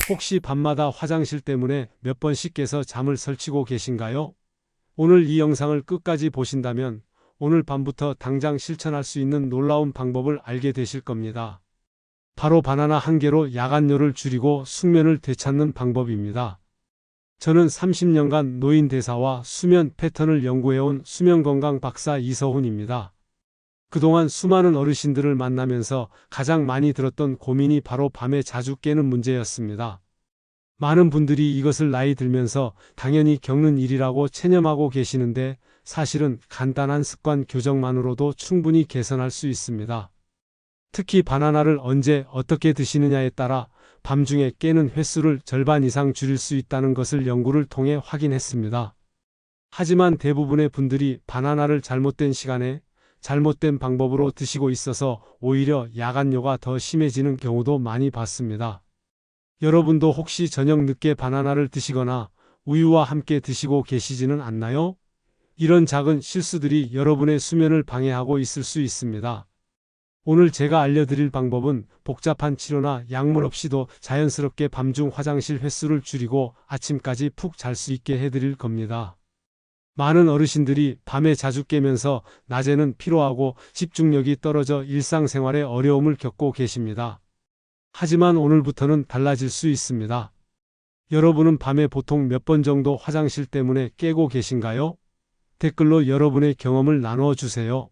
혹시 밤마다 화장실 때문에 몇 번씩 깨서 잠을 설치고 계신가요? 오늘 이 영상을 끝까지 보신다면 오늘 밤부터 당장 실천할 수 있는 놀라운 방법을 알게 되실 겁니다. 바로 바나나 한 개로 야간뇨를 줄이고 숙면을 되찾는 방법입니다. 저는 30년간 노인 대사와 수면 패턴을 연구해온 수면건강 박사 이서훈입니다. 그동안 수많은 어르신들을 만나면서 가장 많이 들었던 고민이 바로 밤에 자주 깨는 문제였습니다. 많은 분들이 이것을 나이 들면서 당연히 겪는 일이라고 체념하고 계시는데 사실은 간단한 습관 교정만으로도 충분히 개선할 수 있습니다. 특히 바나나를 언제 어떻게 드시느냐에 따라 밤중에 깨는 횟수를 절반 이상 줄일 수 있다는 것을 연구를 통해 확인했습니다. 하지만 대부분의 분들이 바나나를 잘못된 시간에 잘못된 방법으로 드시고 있어서 오히려 야간뇨가 더 심해지는 경우도 많이 봤습니다. 여러분도 혹시 저녁 늦게 바나나를 드시거나 우유와 함께 드시고 계시지는 않나요? 이런 작은 실수들이 여러분의 수면을 방해하고 있을 수 있습니다. 오늘 제가 알려드릴 방법은 복잡한 치료나 약물 없이도 자연스럽게 밤중 화장실 횟수를 줄이고 아침까지 푹 잘 수 있게 해드릴 겁니다. 많은 어르신들이 밤에 자주 깨면서 낮에는 피로하고 집중력이 떨어져 일상생활에 어려움을 겪고 계십니다. 하지만 오늘부터는 달라질 수 있습니다. 여러분은 밤에 보통 몇 번 정도 화장실 때문에 깨고 계신가요? 댓글로 여러분의 경험을 나누어 주세요.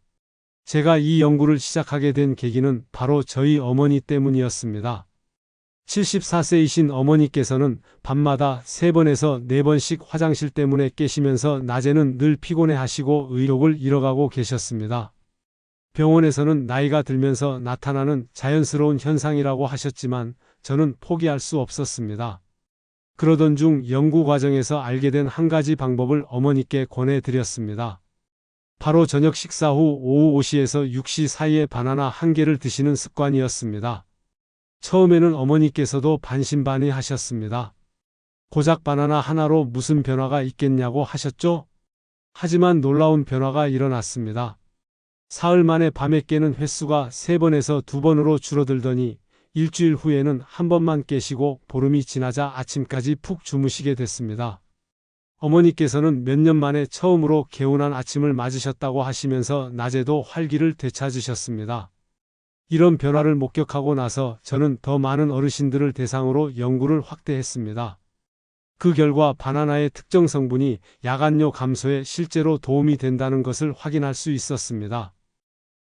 제가 이 연구를 시작하게 된 계기는 바로 저희 어머니 때문이었습니다. 74세이신 어머니께서는 밤마다 3번에서 4번씩 화장실 때문에 깨시면서 낮에는 늘 피곤해 하시고 의욕을 잃어가고 계셨습니다. 병원에서는 나이가 들면서 나타나는 자연스러운 현상이라고 하셨지만 저는 포기할 수 없었습니다. 그러던 중 연구 과정에서 알게 된 한 가지 방법을 어머니께 권해드렸습니다. 바로 저녁 식사 후 오후 5시에서 6시 사이에 바나나 한 개를 드시는 습관이었습니다. 처음에는 어머니께서도 반신반의하셨습니다. 고작 바나나 하나로 무슨 변화가 있겠냐고 하셨죠? 하지만 놀라운 변화가 일어났습니다. 사흘 만에 밤에 깨는 횟수가 3번에서 2번으로 줄어들더니 일주일 후에는 한 번만 깨시고 보름이 지나자 아침까지 푹 주무시게 됐습니다. 어머니께서는 몇 년 만에 처음으로 개운한 아침을 맞으셨다고 하시면서 낮에도 활기를 되찾으셨습니다. 이런 변화를 목격하고 나서 저는 더 많은 어르신들을 대상으로 연구를 확대했습니다. 그 결과 바나나의 특정 성분이 야간뇨 감소에 실제로 도움이 된다는 것을 확인할 수 있었습니다.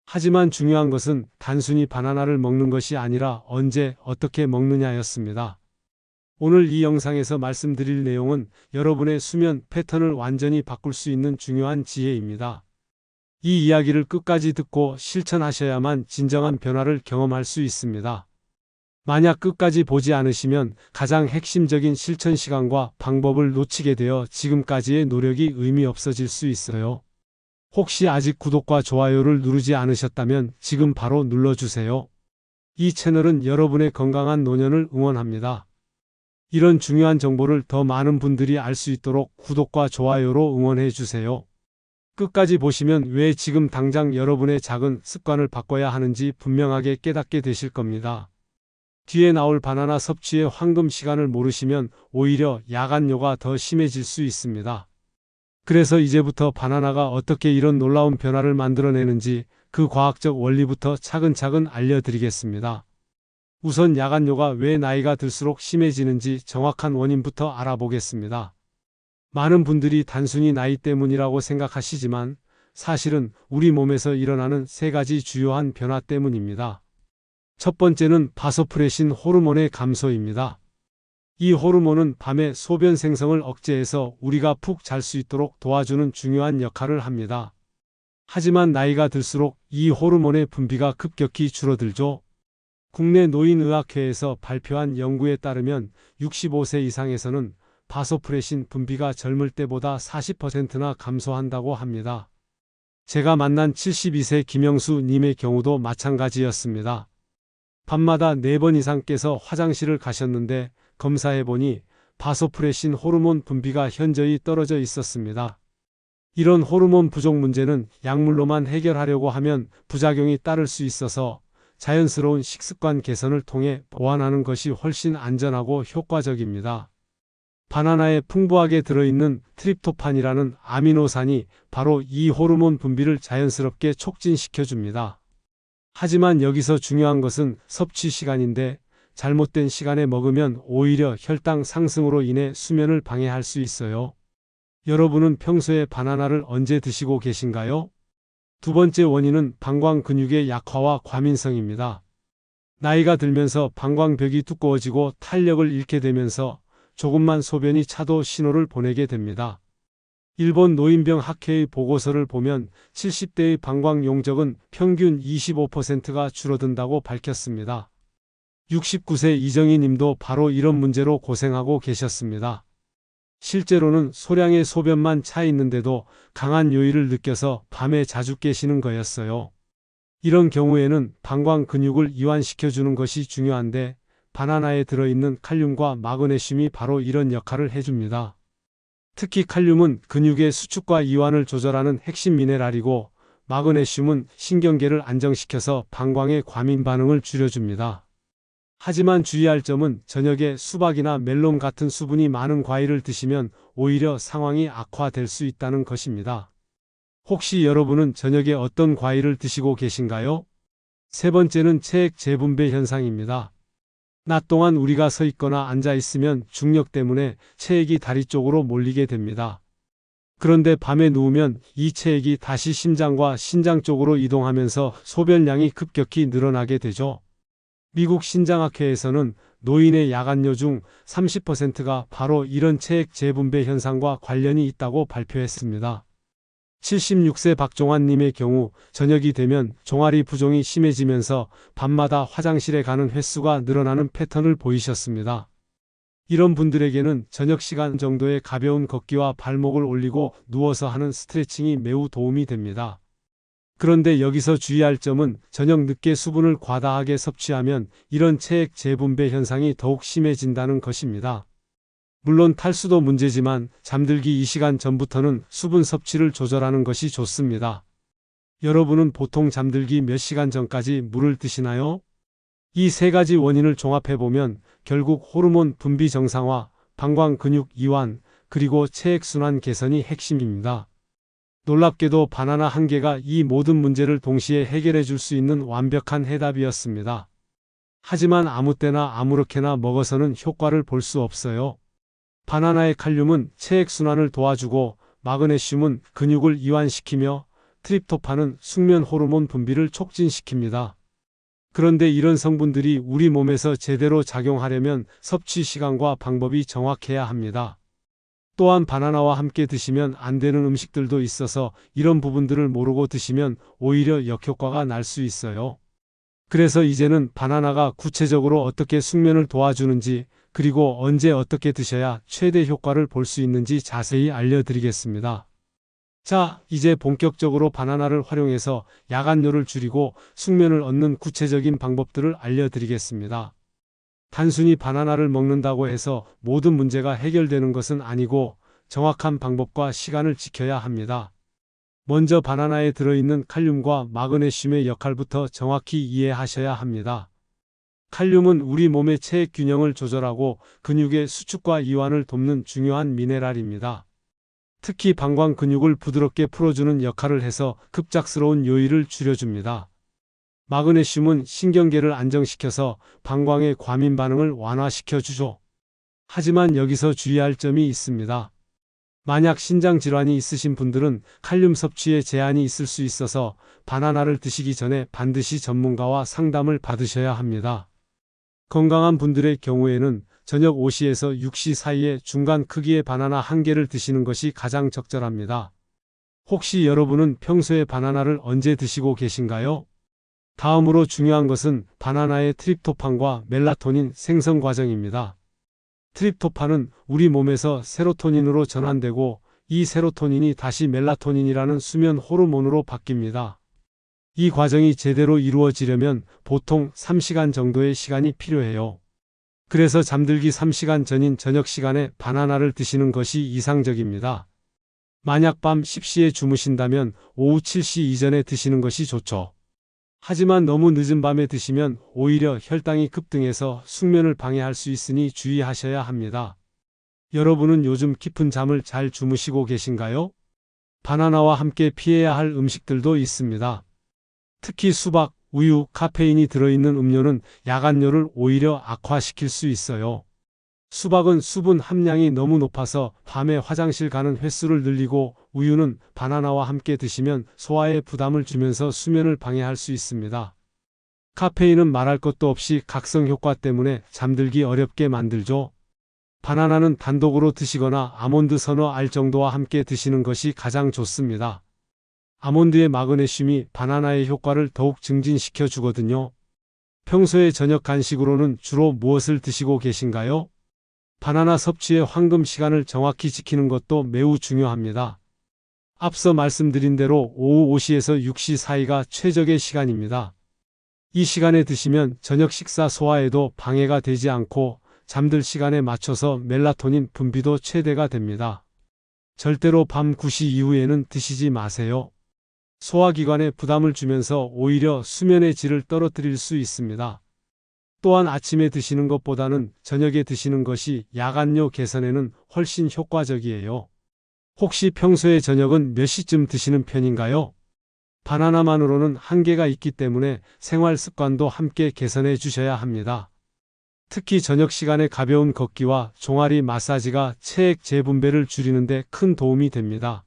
하지만 중요한 것은 단순히 바나나를 먹는 것이 아니라 언제 어떻게 먹느냐였습니다. 오늘 이 영상에서 말씀드릴 내용은 여러분의 수면 패턴을 완전히 바꿀 수 있는 중요한 지혜입니다. 이 이야기를 끝까지 듣고 실천하셔야만 진정한 변화를 경험할 수 있습니다. 만약 끝까지 보지 않으시면 가장 핵심적인 실천 시간과 방법을 놓치게 되어 지금까지의 노력이 의미 없어질 수 있어요. 혹시 아직 구독과 좋아요를 누르지 않으셨다면 지금 바로 눌러주세요. 이 채널은 여러분의 건강한 노년을 응원합니다. 이런 중요한 정보를 더 많은 분들이 알 수 있도록 구독과 좋아요로 응원해 주세요. 끝까지 보시면 왜 지금 당장 여러분의 작은 습관을 바꿔야 하는지 분명하게 깨닫게 되실 겁니다. 뒤에 나올 바나나 섭취의 황금 시간을 모르시면 오히려 야간뇨가 더 심해질 수 있습니다. 그래서 이제부터 바나나가 어떻게 이런 놀라운 변화를 만들어내는지 그 과학적 원리부터 차근차근 알려드리겠습니다. 우선 야간뇨가 왜 나이가 들수록 심해지는지 정확한 원인부터 알아보겠습니다. 많은 분들이 단순히 나이 때문이라고 생각하시지만 사실은 우리 몸에서 일어나는 3가지 주요한 변화 때문입니다. 첫 번째는 바소프레신 호르몬의 감소입니다. 이 호르몬은 밤에 소변 생성을 억제해서 우리가 푹 잘 수 있도록 도와주는 중요한 역할을 합니다. 하지만 나이가 들수록 이 호르몬의 분비가 급격히 줄어들죠. 국내 노인의학회에서 발표한 연구에 따르면 65세 이상에서는 바소프레신 분비가 젊을 때보다 40%나 감소한다고 합니다. 제가 만난 72세 김영수 님의 경우도 마찬가지였습니다. 밤마다 4번 이상 깨서 화장실을 가셨는데 검사해보니 바소프레신 호르몬 분비가 현저히 떨어져 있었습니다. 이런 호르몬 부족 문제는 약물로만 해결하려고 하면 부작용이 따를 수 있어서 자연스러운 식습관 개선을 통해 보완하는 것이 훨씬 안전하고 효과적입니다. 바나나에 풍부하게 들어있는 트립토판이라는 아미노산이 바로 이 호르몬 분비를 자연스럽게 촉진시켜줍니다. 하지만 여기서 중요한 것은 섭취 시간인데 잘못된 시간에 먹으면 오히려 혈당 상승으로 인해 수면을 방해할 수 있어요. 여러분은 평소에 바나나를 언제 드시고 계신가요? 두 번째 원인은 방광 근육의 약화와 과민성입니다. 나이가 들면서 방광벽이 두꺼워지고 탄력을 잃게 되면서 조금만 소변이 차도 신호를 보내게 됩니다. 일본 노인병 학회의 보고서를 보면 70대의 방광 용적은 평균 25%가 줄어든다고 밝혔습니다. 69세 이정희 님도 바로 이런 문제로 고생하고 계셨습니다. 실제로는 소량의 소변만 차 있는데도 강한 요일을 느껴서 밤에 자주 깨시는 거였어요. 이런 경우에는 방광 근육을 이완시켜주는 것이 중요한데 바나나에 들어있는 칼륨과 마그네슘이 바로 이런 역할을 해줍니다. 특히 칼륨은 근육의 수축과 이완을 조절하는 핵심 미네랄이고 마그네슘은 신경계를 안정시켜서 방광의 과민 반응을 줄여줍니다. 하지만 주의할 점은 저녁에 수박이나 멜론 같은 수분이 많은 과일을 드시면 오히려 상황이 악화될 수 있다는 것입니다. 혹시 여러분은 저녁에 어떤 과일을 드시고 계신가요? 세 번째는 체액 재분배 현상입니다. 낮 동안 우리가 서 있거나 앉아 있으면 중력 때문에 체액이 다리 쪽으로 몰리게 됩니다. 그런데 밤에 누우면 이 체액이 다시 심장과 신장 쪽으로 이동하면서 소변량이 급격히 늘어나게 되죠. 미국 신장학회에서는 노인의 야간뇨 중 30%가 바로 이런 체액 재분배 현상과 관련이 있다고 발표했습니다. 76세 박종환님의 경우 저녁이 되면 종아리 부종이 심해지면서 밤마다 화장실에 가는 횟수가 늘어나는 패턴을 보이셨습니다. 이런 분들에게는 저녁 시간 정도의 가벼운 걷기와 발목을 올리고 누워서 하는 스트레칭이 매우 도움이 됩니다. 그런데 여기서 주의할 점은 저녁 늦게 수분을 과다하게 섭취하면 이런 체액 재분배 현상이 더욱 심해진다는 것입니다. 물론 탈수도 문제지만 잠들기 2시간 전부터는 수분 섭취를 조절하는 것이 좋습니다. 여러분은 보통 잠들기 몇 시간 전까지 물을 드시나요? 이 세 가지 원인을 종합해보면 결국 호르몬 분비 정상화, 방광 근육 이완, 그리고 체액 순환 개선이 핵심입니다. 놀랍게도 바나나 한 개가 이 모든 문제를 동시에 해결해 줄 수 있는 완벽한 해답이었습니다. 하지만 아무 때나 아무렇게나 먹어서는 효과를 볼 수 없어요. 바나나의 칼륨은 체액 순환을 도와주고 마그네슘은 근육을 이완시키며 트립토판은 숙면 호르몬 분비를 촉진시킵니다. 그런데 이런 성분들이 우리 몸에서 제대로 작용하려면 섭취 시간과 방법이 정확해야 합니다. 또한 바나나와 함께 드시면 안 되는 음식들도 있어서 이런 부분들을 모르고 드시면 오히려 역효과가 날 수 있어요. 그래서 이제는 바나나가 구체적으로 어떻게 숙면을 도와주는지 그리고 언제 어떻게 드셔야 최대 효과를 볼 수 있는지 자세히 알려드리겠습니다. 자, 이제 본격적으로 바나나를 활용해서 야간뇨를 줄이고 숙면을 얻는 구체적인 방법들을 알려드리겠습니다. 단순히 바나나를 먹는다고 해서 모든 문제가 해결되는 것은 아니고 정확한 방법과 시간을 지켜야 합니다. 먼저 바나나에 들어있는 칼륨과 마그네슘의 역할부터 정확히 이해하셔야 합니다. 칼륨은 우리 몸의 체액 균형을 조절하고 근육의 수축과 이완을 돕는 중요한 미네랄입니다. 특히 방광 근육을 부드럽게 풀어주는 역할을 해서 급작스러운 요일을 줄여줍니다. 마그네슘은 신경계를 안정시켜서 방광의 과민 반응을 완화시켜주죠. 하지만 여기서 주의할 점이 있습니다. 만약 신장 질환이 있으신 분들은 칼륨 섭취에 제한이 있을 수 있어서 바나나를 드시기 전에 반드시 전문가와 상담을 받으셔야 합니다. 건강한 분들의 경우에는 저녁 5시에서 6시 사이에 중간 크기의 바나나 한 개를 드시는 것이 가장 적절합니다. 혹시 여러분은 평소에 바나나를 언제 드시고 계신가요? 다음으로 중요한 것은 바나나의 트립토판과 멜라토닌 생성 과정입니다. 트립토판은 우리 몸에서 세로토닌으로 전환되고 이 세로토닌이 다시 멜라토닌이라는 수면 호르몬으로 바뀝니다. 이 과정이 제대로 이루어지려면 보통 3시간 정도의 시간이 필요해요. 그래서 잠들기 3시간 전인 저녁 시간에 바나나를 드시는 것이 이상적입니다. 만약 밤 10시에 주무신다면 오후 7시 이전에 드시는 것이 좋죠. 하지만 너무 늦은 밤에 드시면 오히려 혈당이 급등해서 숙면을 방해할 수 있으니 주의하셔야 합니다. 여러분은 요즘 깊은 잠을 잘 주무시고 계신가요? 바나나와 함께 피해야 할 음식들도 있습니다. 특히 수박, 우유, 카페인이 들어있는 음료는 야간뇨를 오히려 악화시킬 수 있어요. 수박은 수분 함량이 너무 높아서 밤에 화장실 가는 횟수를 늘리고 우유는 바나나와 함께 드시면 소화에 부담을 주면서 수면을 방해할 수 있습니다. 카페인은 말할 것도 없이 각성 효과 때문에 잠들기 어렵게 만들죠. 바나나는 단독으로 드시거나 아몬드 서너 알 정도와 함께 드시는 것이 가장 좋습니다. 아몬드의 마그네슘이 바나나의 효과를 더욱 증진시켜 주거든요. 평소에 저녁 간식으로는 주로 무엇을 드시고 계신가요? 바나나 섭취의 황금 시간을 정확히 지키는 것도 매우 중요합니다. 앞서 말씀드린 대로 오후 5시에서 6시 사이가 최적의 시간입니다. 이 시간에 드시면 저녁 식사 소화에도 방해가 되지 않고 잠들 시간에 맞춰서 멜라토닌 분비도 최대가 됩니다. 절대로 밤 9시 이후에는 드시지 마세요. 소화기관에 부담을 주면서 오히려 수면의 질을 떨어뜨릴 수 있습니다. 또한 아침에 드시는 것보다는 저녁에 드시는 것이 야간뇨 개선에는 훨씬 효과적이에요. 혹시 평소에 저녁은 몇 시쯤 드시는 편인가요? 바나나만으로는 한계가 있기 때문에 생활 습관도 함께 개선해 주셔야 합니다. 특히 저녁 시간에 가벼운 걷기와 종아리 마사지가 체액 재분배를 줄이는 데 큰 도움이 됩니다.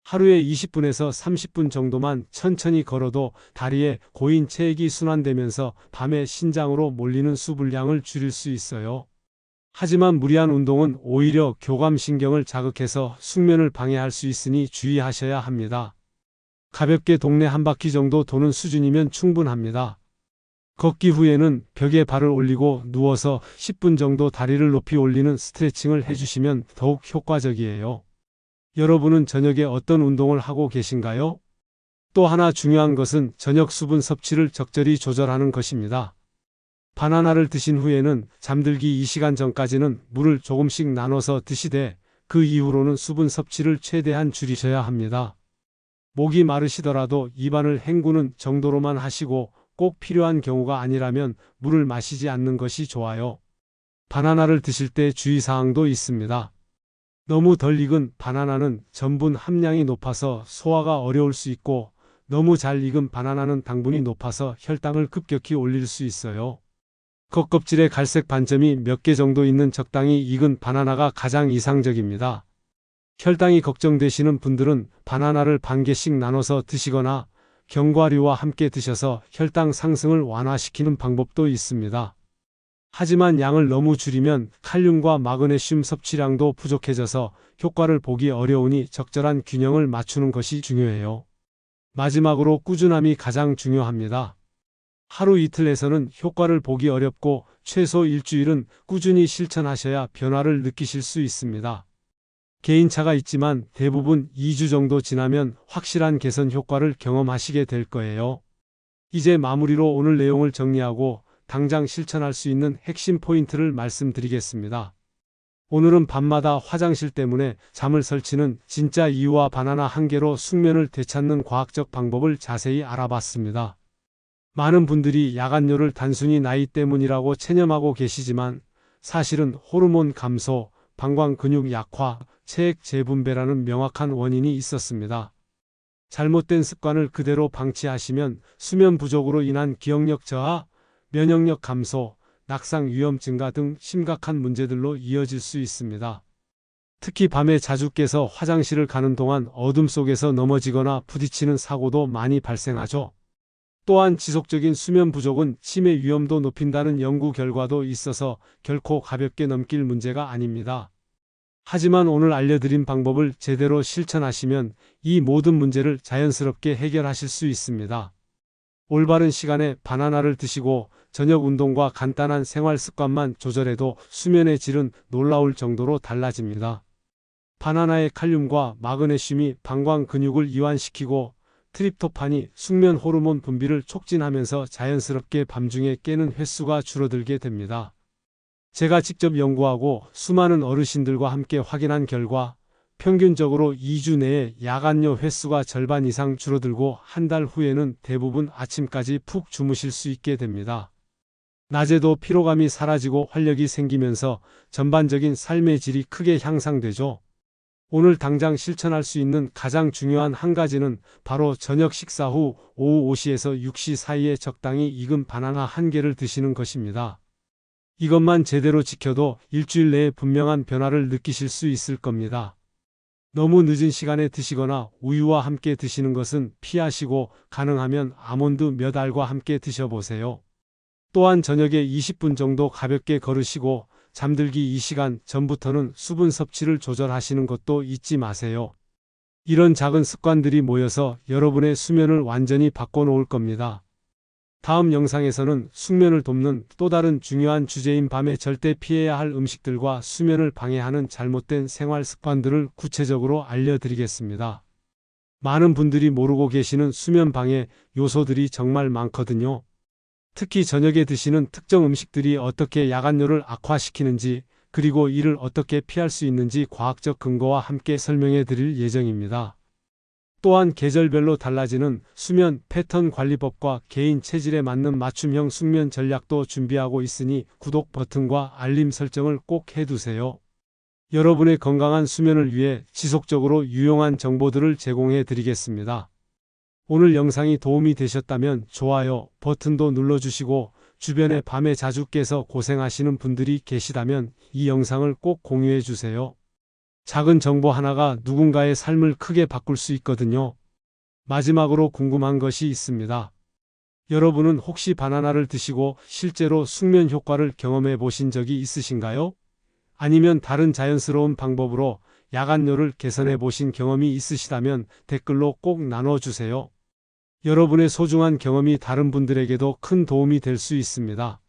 하루에 20분에서 30분 정도만 천천히 걸어도 다리에 고인 체액이 순환되면서 밤에 신장으로 몰리는 수분량을 줄일 수 있어요. 하지만 무리한 운동은 오히려 교감신경을 자극해서 숙면을 방해할 수 있으니 주의하셔야 합니다. 가볍게 동네 한 바퀴 정도 도는 수준이면 충분합니다. 걷기 후에는 벽에 발을 올리고 누워서 10분 정도 다리를 높이 올리는 스트레칭을 해주시면 더욱 효과적이에요. 여러분은 저녁에 어떤 운동을 하고 계신가요? 또 하나 중요한 것은 저녁 수분 섭취를 적절히 조절하는 것입니다. 바나나를 드신 후에는 잠들기 2시간 전까지는 물을 조금씩 나눠서 드시되 그 이후로는 수분 섭취를 최대한 줄이셔야 합니다. 목이 마르시더라도 입안을 헹구는 정도로만 하시고 꼭 필요한 경우가 아니라면 물을 마시지 않는 것이 좋아요. 바나나를 드실 때 주의사항도 있습니다. 너무 덜 익은 바나나는 전분 함량이 높아서 소화가 어려울 수 있고 너무 잘 익은 바나나는 당분이 높아서 혈당을 급격히 올릴 수 있어요. 겉껍질에 갈색 반점이 몇 개 정도 있는 적당히 익은 바나나가 가장 이상적입니다. 혈당이 걱정되시는 분들은 바나나를 반 개씩 나눠서 드시거나 견과류와 함께 드셔서 혈당 상승을 완화시키는 방법도 있습니다. 하지만 양을 너무 줄이면 칼륨과 마그네슘 섭취량도 부족해져서 효과를 보기 어려우니 적절한 균형을 맞추는 것이 중요해요. 마지막으로 꾸준함이 가장 중요합니다. 하루 이틀에서는 효과를 보기 어렵고 최소 일주일은 꾸준히 실천하셔야 변화를 느끼실 수 있습니다. 개인차가 있지만 대부분 2주 정도 지나면 확실한 개선 효과를 경험하시게 될 거예요. 이제 마무리로 오늘 내용을 정리하고 당장 실천할 수 있는 핵심 포인트를 말씀드리겠습니다. 오늘은 밤마다 화장실 때문에 잠을 설치는 진짜 이유와 바나나 한 개로 숙면을 되찾는 과학적 방법을 자세히 알아봤습니다. 많은 분들이 야간뇨를 단순히 나이 때문이라고 체념하고 계시지만 사실은 호르몬 감소, 방광 근육 약화, 체액 재분배라는 명확한 원인이 있었습니다. 잘못된 습관을 그대로 방치하시면 수면 부족으로 인한 기억력 저하, 면역력 감소, 낙상 위험 증가 등 심각한 문제들로 이어질 수 있습니다. 특히 밤에 자주 깨서 화장실을 가는 동안 어둠 속에서 넘어지거나 부딪히는 사고도 많이 발생하죠. 또한 지속적인 수면 부족은 치매 위험도 높인다는 연구 결과도 있어서 결코 가볍게 넘길 문제가 아닙니다. 하지만 오늘 알려드린 방법을 제대로 실천하시면 이 모든 문제를 자연스럽게 해결하실 수 있습니다. 올바른 시간에 바나나를 드시고 저녁 운동과 간단한 생활 습관만 조절해도 수면의 질은 놀라울 정도로 달라집니다. 바나나의 칼륨과 마그네슘이 방광 근육을 이완시키고 트립토판이 숙면 호르몬 분비를 촉진하면서 자연스럽게 밤중에 깨는 횟수가 줄어들게 됩니다. 제가 직접 연구하고 수많은 어르신들과 함께 확인한 결과 평균적으로 2주 내에 야간요 횟수가 절반 이상 줄어들고 한 달 후에는 대부분 아침까지 푹 주무실 수 있게 됩니다. 낮에도 피로감이 사라지고 활력이 생기면서 전반적인 삶의 질이 크게 향상되죠. 오늘 당장 실천할 수 있는 가장 중요한 한 가지는 바로 저녁 식사 후 오후 5시에서 6시 사이에 적당히 익은 바나나 한 개를 드시는 것입니다. 이것만 제대로 지켜도 일주일 내에 분명한 변화를 느끼실 수 있을 겁니다. 너무 늦은 시간에 드시거나 우유와 함께 드시는 것은 피하시고 가능하면 아몬드 몇 알과 함께 드셔보세요. 또한 저녁에 20분 정도 가볍게 걸으시고 잠들기 2시간 전부터는 수분 섭취를 조절하시는 것도 잊지 마세요. 이런 작은 습관들이 모여서 여러분의 수면을 완전히 바꿔놓을 겁니다. 다음 영상에서는 숙면을 돕는 또 다른 중요한 주제인 밤에 절대 피해야 할 음식들과 수면을 방해하는 잘못된 생활 습관들을 구체적으로 알려드리겠습니다. 많은 분들이 모르고 계시는 수면 방해 요소들이 정말 많거든요. 특히 저녁에 드시는 특정 음식들이 어떻게 야간뇨를 악화시키는지, 그리고 이를 어떻게 피할 수 있는지 과학적 근거와 함께 설명해 드릴 예정입니다. 또한 계절별로 달라지는 수면 패턴 관리법과 개인 체질에 맞는 맞춤형 숙면 전략도 준비하고 있으니 구독 버튼과 알림 설정을 꼭 해두세요. 여러분의 건강한 수면을 위해 지속적으로 유용한 정보들을 제공해 드리겠습니다. 오늘 영상이 도움이 되셨다면 좋아요 버튼도 눌러주시고 주변에 밤에 자주 깨서 고생하시는 분들이 계시다면 이 영상을 꼭 공유해 주세요. 작은 정보 하나가 누군가의 삶을 크게 바꿀 수 있거든요. 마지막으로 궁금한 것이 있습니다. 여러분은 혹시 바나나를 드시고 실제로 숙면 효과를 경험해 보신 적이 있으신가요? 아니면 다른 자연스러운 방법으로 야간뇨를 개선해 보신 경험이 있으시다면 댓글로 꼭 나눠주세요. 여러분의 소중한 경험이 다른 분들에게도 큰 도움이 될 수 있습니다.